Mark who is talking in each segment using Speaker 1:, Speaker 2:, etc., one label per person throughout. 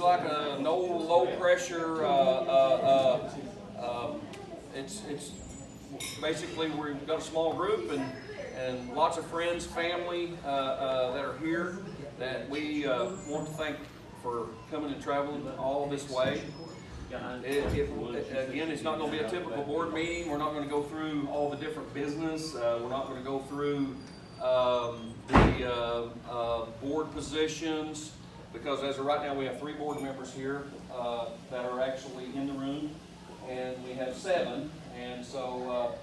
Speaker 1: like a no low pressure. It's basically we've got a small group and lots of friends, family that are here that we want to thank for coming and traveling all this way. Again, it's not going to be a typical board meeting. We're not going to go through all the different business. We're not going to go through the board positions, because as of right now we have 3 board members here that are actually in the room, and we have 7. And so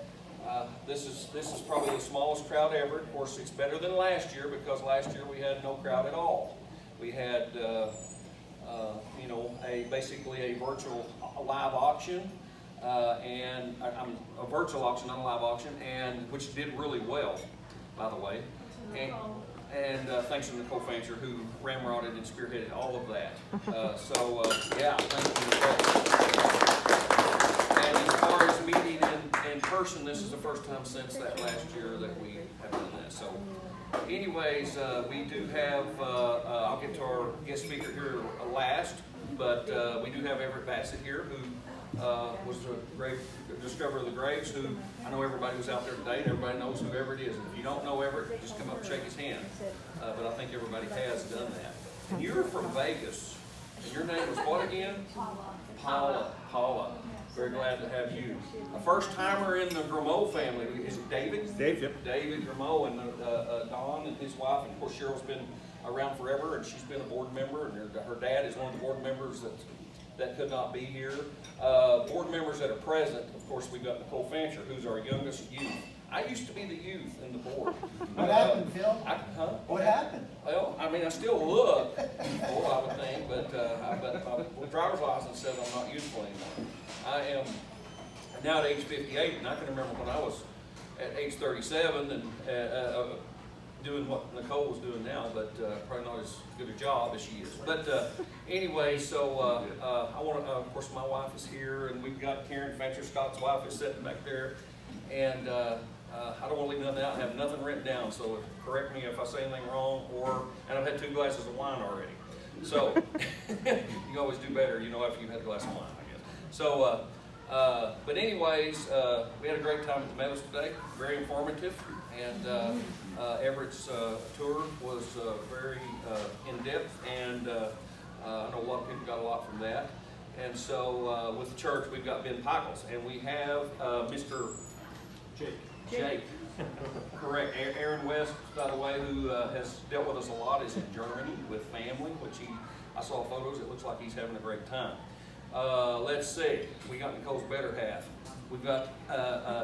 Speaker 1: this is probably the smallest crowd ever. Of course, it's better than last year, because last year we had no crowd at all. We had you know, basically a virtual live auction, and a virtual auction, not a live auction, and which did really well, by the way. And thanks to Nicole Fancher, who ramrodded and spearheaded all of that. Yeah, thank you. And as far as meeting in person, this is the first time since that last year that we have done that. So anyways, we do have, I'll get to our guest speaker here last, but we do have Everett Bassett here, who was the discoverer of the graves, who I know everybody was out there today, and everybody knows who Everett is. And if you don't know Everett, just come up and shake his hand. But I think everybody has done that. And you're from Vegas, and your name was what again? Paula. Very glad to have you. A first timer in the Grimaud family. Is it David?
Speaker 2: Dave, yep.
Speaker 1: David Grimaud, and Don and his wife. And of course, Cheryl's been around forever, and she's been a board member. And her dad is one of the board members that could not be here. Board members that are present, of course, we've got Nicole Fancher, who's our youngest youth. I used to be the youth in the board.
Speaker 3: What happened, Phil? What happened?
Speaker 1: Well, I mean, I still look youthful, I would think, but my driver's license says I'm not youthful anymore. I am now at age 58, and I can remember when I was at age 37 and doing what Nicole was doing now, but probably not as good a job as she is. But anyway, so I want to, of course, my wife is here, and we've got Karen Fancher, Scott's wife, is sitting back there, and I don't want to leave nothing out. I have nothing written down, so correct me if I say anything wrong, and I've had 2 glasses of wine already. So you always do better, you know, after you've had a glass of wine, I guess. So, but anyways, we had a great time at the Meadows today, very informative, and Everett's tour was very in-depth, and I know a lot of people got a lot from that. And so with the church, we've got Ben Pickles, and we have Mr. Jake. Correct. Aaron West, by the way, who has dealt with us a lot, is in Germany with family, which I saw photos. It looks like he's having a great time. Let's see. We got Nicole's better half. We've got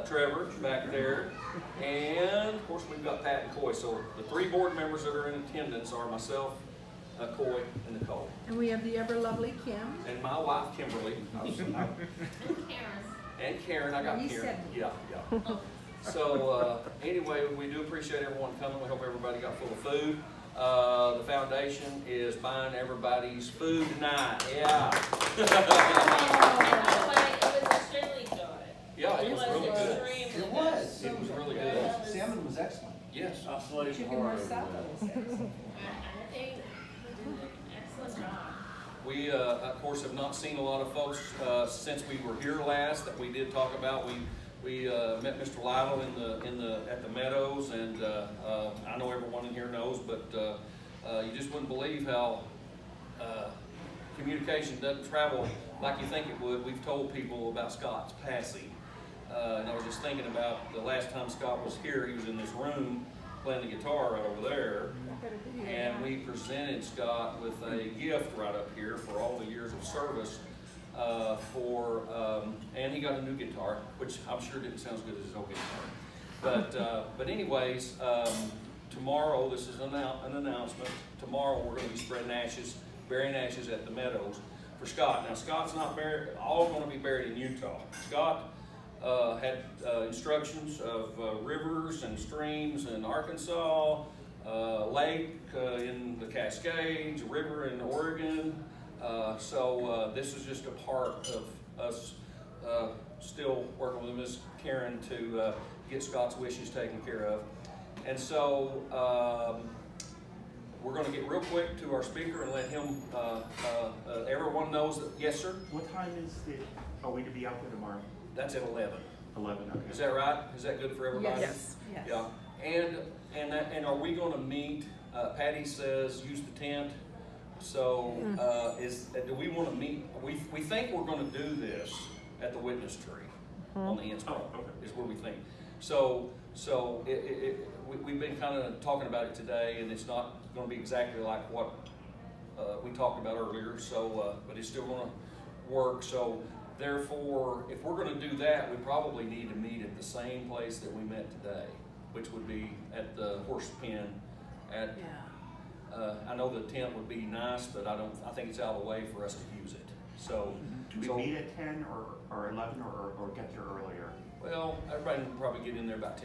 Speaker 1: Trevor back there, and of course we've got Pat and Coy. So the 3 board members that are in attendance are myself, Coy, and Nicole.
Speaker 4: And we have the ever lovely Kim.
Speaker 1: And my wife, Kimberly. And Karen. I got Karen. Yeah. So anyway, we do appreciate everyone coming. We hope everybody got full of food. The foundation is buying everybody's food tonight. Yeah.
Speaker 5: It was extremely good.
Speaker 1: Yeah, it was really good.
Speaker 3: It was.
Speaker 1: It was really good.
Speaker 3: Salmon was excellent.
Speaker 1: Yes.
Speaker 4: Chicken marsala was excellent.
Speaker 5: I think we did an excellent job.
Speaker 1: We, of course, have not seen a lot of folks since we were here last that we did talk about. We met Mr. Lytle at the Meadows, and I know everyone in here knows, but you just wouldn't believe how communication doesn't travel like you think it would. We've told people about Scott's passing, and I was just thinking about the last time Scott was here. He was in this room playing the guitar right over there, and we presented Scott with a gift right up here for all the years of service. And he got a new guitar, which I'm sure didn't sound as good as his old guitar. But anyways, tomorrow, this is an announcement. Tomorrow we're going to be spreading ashes, burying ashes at the Meadows for Scott. Now Scott's not buried, all going to be buried in Utah. Scott had instructions of rivers and streams in Arkansas, lake in the Cascades, river in Oregon. So this is just a part of us still working with Miss Karen to get Scott's wishes taken care of. And so we're going to get real quick to our speaker and let him everyone knows that, yes, sir,
Speaker 2: What time are we to be out there tomorrow?
Speaker 1: that's at 11.
Speaker 2: 11, okay.
Speaker 1: Is that right? Is that good for everybody?
Speaker 4: Yes. Yes.
Speaker 1: Yeah, and are we gonna meet, Patty says use the tent, so, do we wanna meet, we think we're gonna do this at the witness tree on the ends
Speaker 2: Oh, okay.
Speaker 1: is where we think. So we've been kinda talking about it today, and it's not gonna be exactly like what, we talked about earlier, so, but it's still gonna work, so therefore, if we're gonna do that, we probably need to meet at the same place that we met today, which would be at the horse pen at,
Speaker 4: Yeah.
Speaker 1: I know the tent would be nice, but I think it's out of the way for us to use it, so.
Speaker 2: Do we
Speaker 1: so-
Speaker 2: meet at 10 or 11 or get there earlier?
Speaker 1: Well, everybody can probably get in there about